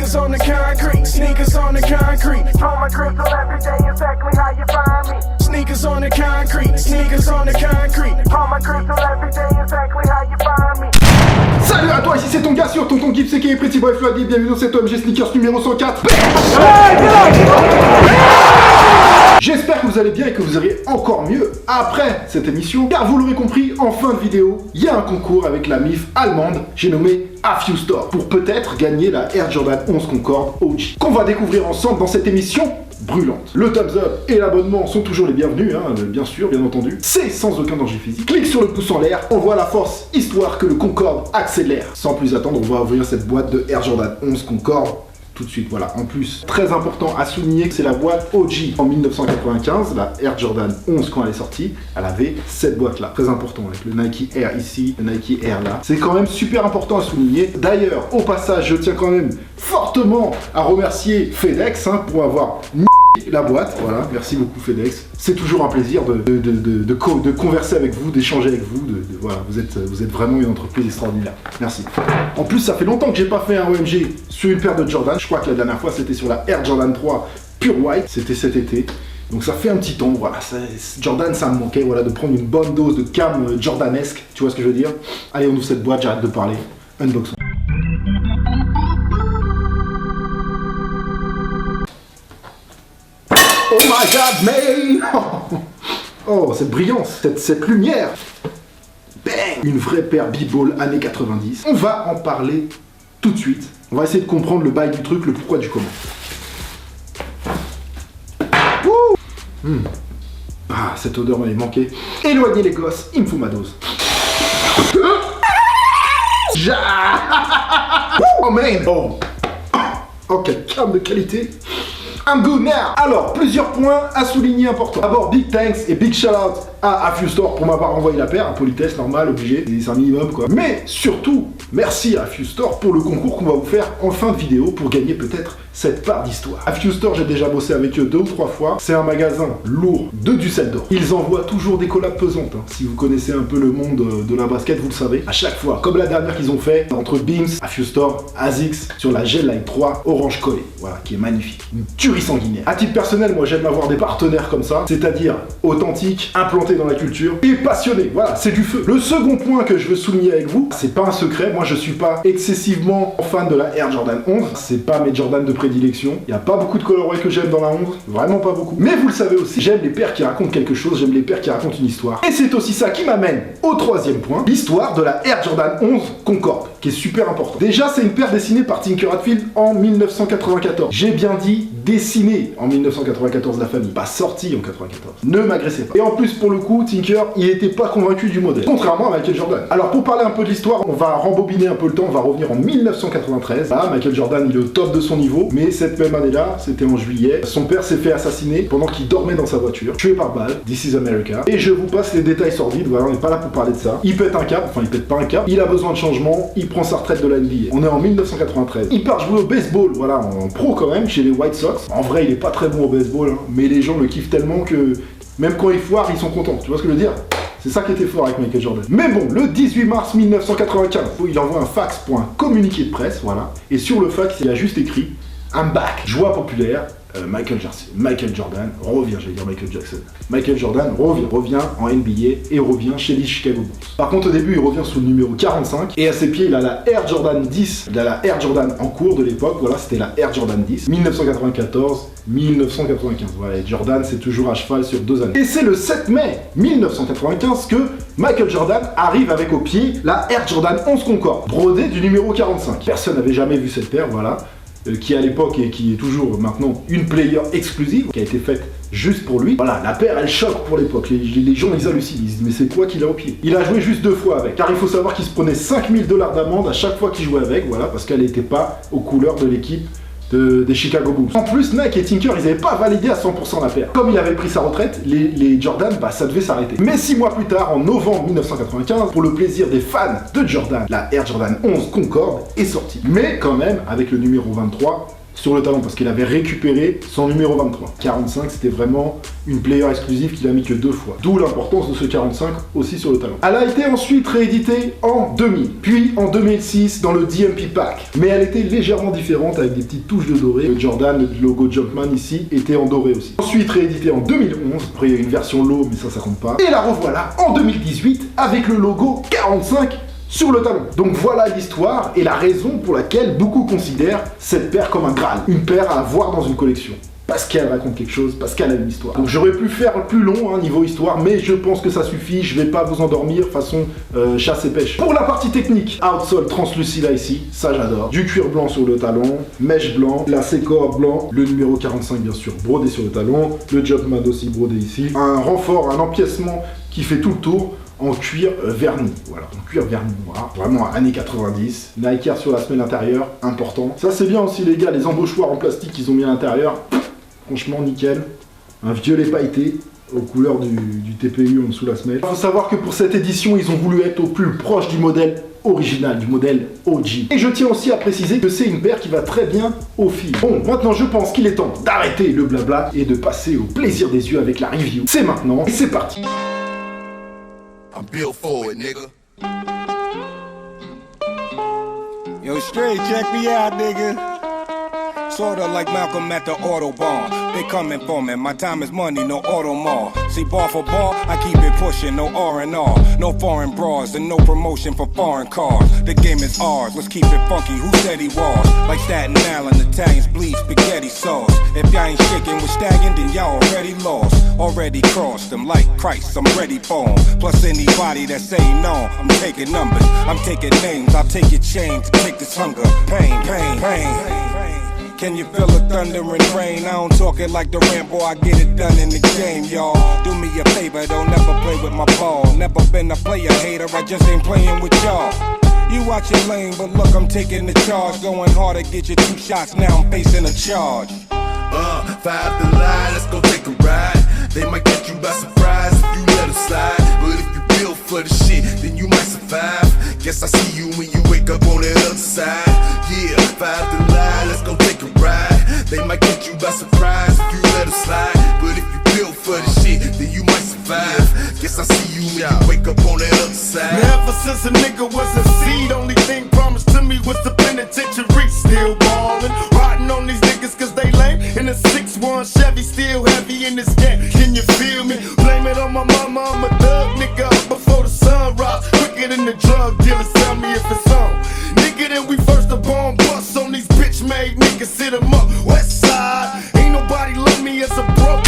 Sneakers on the concrete, sneakers on the concrete. On my crystal every day, exactly how you find me. Sneakers on the concrete, sneakers on the concrete. On my crystal every day, exactly how you find me. Salut à toi, ici c'est ton gars sur Tonton Gibbs et Pretty Boy Floyd, bienvenue dans cet OMG Sneakers numéro 104. J'espère que vous allez bien et que vous irez encore mieux après cette émission, car vous l'aurez compris, en fin de vidéo, il y a un concours avec la MIF allemande, j'ai nommé A Few Store, pour peut-être gagner la Air Jordan 11 Concorde OG, qu'on va découvrir ensemble dans cette émission brûlante. Le thumbs up et l'abonnement sont toujours les bienvenus, bien sûr, bien entendu. C'est sans aucun danger physique. Clique sur le pouce en l'air, on voit la force, histoire que le Concorde accélère. Sans plus attendre, on va ouvrir cette boîte de Air Jordan 11 Concorde tout de suite, voilà. En plus, très important à souligner que c'est la boîte OG en 1995, la Air Jordan 11 quand elle est sortie, elle avait cette boîte-là. Très important, avec le Nike Air ici, le Nike Air là. C'est quand même super important à souligner. D'ailleurs, au passage, je tiens quand même fortement à remercier FedEx pour avoir la boîte, voilà, merci beaucoup FedEx. C'est toujours un plaisir de converser avec vous, d'échanger avec vous, voilà, vous êtes vraiment une entreprise extraordinaire. Merci. En plus, ça fait longtemps que j'ai pas fait un OMG sur une paire de Jordan. Je crois que la dernière fois c'était sur la Air Jordan 3 Pure White, c'était cet été. Donc ça fait un petit temps, voilà, Jordan ça me manquait, voilà, de prendre une bonne dose de cam jordanesque, tu vois ce que je veux dire. Allez, on ouvre cette boîte, j'arrête de parler. Unboxing. Oh my god, man! Oh, cette brillance, cette lumière! Bang! Une vraie paire B-Ball années 90. On va en parler tout de suite. On va essayer de comprendre le bail du truc, le pourquoi du comment. Ah, cette odeur m'avait manqué. Éloignez les gosses, il me faut ma dose. Oh man! Oh, quelle cam de qualité! I'm good now. Alors, plusieurs points à souligner importants. D'abord, big thanks et big shout out à A Few Store pour m'avoir envoyé la paire. Politesse, normal, obligé, c'est un minimum quoi. Mais surtout, merci à A Few Store pour le concours qu'on va vous faire en fin de vidéo pour gagner peut-être cette part d'histoire. A Few Store, j'ai déjà bossé avec eux 2 ou 3 fois. C'est un magasin lourd de Düsseldorf. Ils envoient toujours des collabs pesantes. Si vous connaissez un peu le monde de la basket, vous le savez. À chaque fois, comme la dernière qu'ils ont fait entre Beams, A Few Store, ASICS sur la Gel Line 3 Orange Collé. Voilà, qui est magnifique. Une tuerie sanguinaire. À titre personnel, moi j'aime avoir des partenaires comme ça, c'est-à-dire authentiques, implantés dans la culture et passionnés. Voilà, c'est du feu. Le second point que je veux souligner avec vous, c'est pas un secret, moi je suis pas excessivement fan de la Air Jordan 11, c'est pas mes Jordan de prédilection. Il y a pas beaucoup de colorways que j'aime dans la 11, vraiment pas beaucoup. Mais vous le savez aussi, j'aime les paires qui racontent quelque chose, j'aime les paires qui racontent une histoire. Et c'est aussi ça qui m'amène au troisième point, l'histoire de la Air Jordan 11 Concorde, qui est super important. Déjà, c'est une paire dessinée par Tinker Hatfield en 1994. J'ai bien dit dessinée en 1994 la famille, pas sortie en 94. Ne m'agressez pas. Et en plus, pour le coup, Tinker, il était pas convaincu du modèle, contrairement à Michael Jordan. Alors pour parler un peu de l'histoire, on va rembobiner un peu le temps, on va revenir en 1993. Là, Michael Jordan, il est au top de son niveau, mais cette même année-là, c'était en juillet, son père s'est fait assassiner pendant qu'il dormait dans sa voiture, tué par balle. This is America. Et je vous passe les détails sordides, voilà, on n'est pas là pour parler de ça. Il pète un câble, enfin il pète pas un câble, il a besoin de changement, il prend sa retraite de la NBA. On est en 1993. Il part jouer au baseball, voilà, en pro quand même, chez les White Sox. En vrai, il est pas très bon au baseball, mais les gens le kiffent tellement que même quand il foire, ils sont contents. Tu vois ce que je veux dire? C'est ça qui était fort avec Michael Jordan. Mais bon, le 18 mars 1995, il envoie un fax pour un communiqué de presse, voilà. Et sur le fax, il a juste écrit « I'm back ». Joie populaire. Michael Jordan revient, j'allais dire Michael Jackson. Michael Jordan revient en NBA et revient chez les Chicago Bulls. Par contre, au début, il revient sous le numéro 45 et à ses pieds, il a la Air Jordan 10. Il a la Air Jordan en cours de l'époque, voilà, c'était la Air Jordan 10. 1994-1995. Voilà, et Jordan, c'est toujours à cheval sur 2 années. Et c'est le 7 mai 1995 que Michael Jordan arrive avec au pied la Air Jordan 11 Concorde, brodée du numéro 45. Personne n'avait jamais vu cette paire, voilà. Qui à l'époque et qui est toujours maintenant une player exclusive, qui a été faite juste pour lui. Voilà, la paire elle choque pour l'époque, les gens ils hallucinent, ils se disent mais c'est quoi qu'il a au pied? Il a joué juste 2 fois avec, car il faut savoir qu'il se prenait 5000 $ d'amende à chaque fois qu'il jouait avec, voilà, parce qu'elle n'était pas aux couleurs de l'équipe des Chicago Bulls. En plus, Nike et Tinker, ils n'avaient pas validé à 100% la paire. Comme il avait pris sa retraite, les Jordan, bah ça devait s'arrêter. Mais 6 mois plus tard, en novembre 1995, pour le plaisir des fans de Jordan, la Air Jordan 11 Concorde est sortie. Mais quand même, avec le numéro 23, sur le talon parce qu'il avait récupéré son numéro 23. 45, c'était vraiment une player exclusive qu'il a mis que 2 fois. D'où l'importance de ce 45 aussi sur le talon. Elle a été ensuite rééditée en 2000, puis en 2006 dans le DMP Pack. Mais elle était légèrement différente avec des petites touches de doré. Le Jordan, le logo Jumpman ici, était en doré aussi. Ensuite rééditée en 2011, après il y a une version low mais ça compte pas. Et la revoilà en 2018 avec le logo 45 sur le talon. Donc voilà l'histoire et la raison pour laquelle beaucoup considèrent cette paire comme un Graal. Une paire à avoir dans une collection. Parce qu'elle raconte quelque chose, parce qu'elle a une histoire. Donc j'aurais pu faire plus long niveau histoire, mais je pense que ça suffit, je vais pas vous endormir façon chasse et pêche. Pour la partie technique, outsole translucide ici, ça j'adore. Du cuir blanc sur le talon, mèche blanc, la Secor blanc, le numéro 45 bien sûr brodé sur le talon, le Jumpman aussi brodé ici, un renfort, un empiècement qui fait tout le tour, en cuir verni, voilà, en cuir verni noir, vraiment années 90, Nike Air sur la semelle intérieure, important. Ça c'est bien aussi les gars, les embauchoirs en plastique qu'ils ont mis à l'intérieur, franchement nickel, un violet pailleté, aux couleurs du TPU en dessous la semelle. Il faut savoir que pour cette édition, ils ont voulu être au plus proche du modèle original, du modèle OG. Et je tiens aussi à préciser que c'est une paire qui va très bien aux filles. Bon, maintenant je pense qu'il est temps d'arrêter le blabla et de passer au plaisir des yeux avec la review. C'est maintenant, et c'est parti. I'm built for it, nigga. Yo, straight, check me out, nigga. Sorta like Malcolm at the Autobahn. They coming for me, my time is money, no Automall. See, bar for bar, I keep it pushing, no R&R. No foreign bras and no promotion for foreign cars. The game is ours, let's keep it funky, who said he was? Like Staten Island, Italians bleed spaghetti sauce. If y'all ain't shaking with Staggin', then y'all already lost. Already crossed them like Christ, I'm ready for 'em. Plus anybody that say no, I'm taking numbers. I'm taking names, I'll take your chains, take this hunger. Pain, pain, pain. Can you feel the thunder and rain? I don't talk it like the Rambo, I get it done in the game, y'all. Do me a favor, don't never play with my ball. Never been a player hater, I just ain't playing with y'all. You watch your lane, but look, I'm taking the charge. Going hard to get you 2 shots, now I'm facing a charge. 5 to lie, let's go take a ride. They might catch you by surprise if you let them slide. But if you build for the shit, then you might survive. Guess I see you when you wake up on the other side. Yeah, 5 to lie, let's go take a ride. They might catch you by surprise if you let them slide. But if you build for the shit, then you might survive. Guess I see you when you wake up on the other side. Now, ever since a nigga was a seed, only thing promised to me was the penitentiary. Still ballin', riding on these niggas cause they lame. In a 6-1 Chevy, still heavy in this game. Can you feel me? Blame it on my mama, I'm a thug nigga up before the sun rise. Quicker than the drug dealers, tell me if it's on. Nigga, then we first the bomb bust on these bitch-made niggas, sit 'em up, west side. Ain't nobody love me as a broke.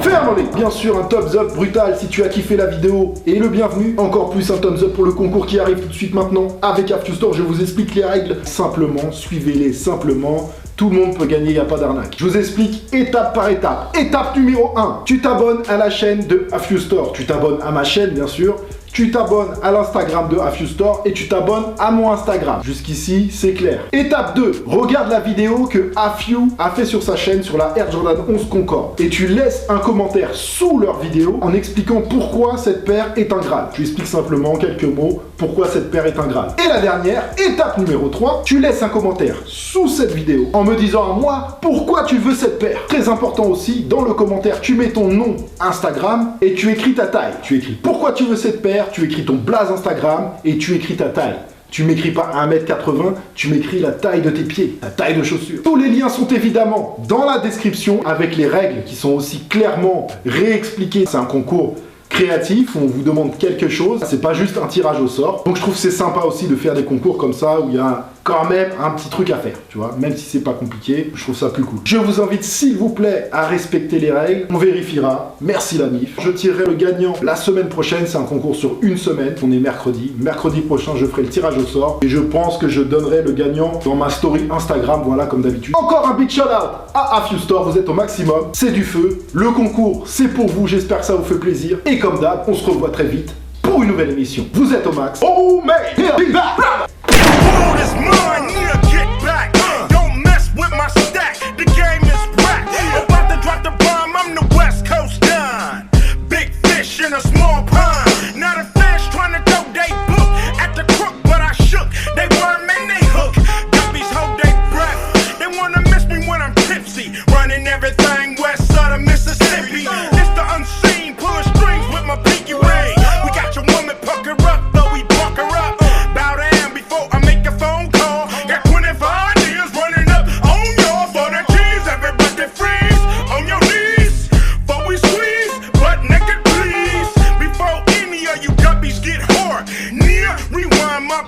Family. Bien sûr, un thumbs up brutal si tu as kiffé la vidéo et le bienvenu. Encore plus un thumbs up pour le concours qui arrive tout de suite maintenant. Avec AfterStore, je vous explique les règles. Simplement, suivez-les simplement. Tout le monde peut gagner, il n'y a pas d'arnaque. Je vous explique étape par étape. Étape numéro 1, tu t'abonnes à la chaîne de AfterStore. Tu t'abonnes à ma chaîne, bien sûr. Tu t'abonnes à l'Instagram de AfterStore et tu t'abonnes à mon Instagram. Jusqu'ici, c'est clair. Étape 2, regarde la vidéo que Afiu a fait sur sa chaîne sur la Air Jordan 11 Concorde. Et tu laisses un commentaire sous leur vidéo en expliquant pourquoi cette paire est un Graal. Tu expliques simplement en quelques mots pourquoi cette paire est un Graal. Et la dernière, étape numéro 3, tu laisses un commentaire sous cette vidéo en me disant à moi pourquoi tu veux cette paire. Très important aussi, dans le commentaire, tu mets ton nom Instagram et tu écris ta taille. Tu écris pourquoi tu veux cette paire, tu écris ton blaze Instagram et tu écris ta taille. Tu m'écris pas 1m80, tu m'écris la taille de tes pieds, ta taille de chaussures. Tous les liens sont évidemment dans la description avec les règles qui sont aussi clairement réexpliquées. C'est un concours créatif où on vous demande quelque chose, c'est pas juste un tirage au sort. Donc je trouve que c'est sympa aussi de faire des concours comme ça où il y a quand même un petit truc à faire, tu vois, même si c'est pas compliqué, je trouve ça plus cool. Je vous invite s'il vous plaît à respecter les règles, on vérifiera, merci la MIF. Je tirerai le gagnant la semaine prochaine, c'est un concours sur une semaine, on est mercredi. Mercredi prochain je ferai le tirage au sort et je pense que je donnerai le gagnant dans ma story Instagram, voilà comme d'habitude. Encore un big shout out à AfterStore, vous êtes au maximum, c'est du feu, le concours c'est pour vous, j'espère que ça vous fait plaisir et comme d'hab, on se revoit très vite pour une nouvelle émission. Vous êtes au max. Oh man, here, be back. World is mine, yeah, get back. Don't mess with my stack, the game is whack. About to drop the bomb, I'm the West Coast Don. Big fish in a small pond. Not a fish trying to throw they book at the crook, but I shook. They worm and they hook. Guppies hold they breath. They wanna miss you guppies get hard. Near, rewind my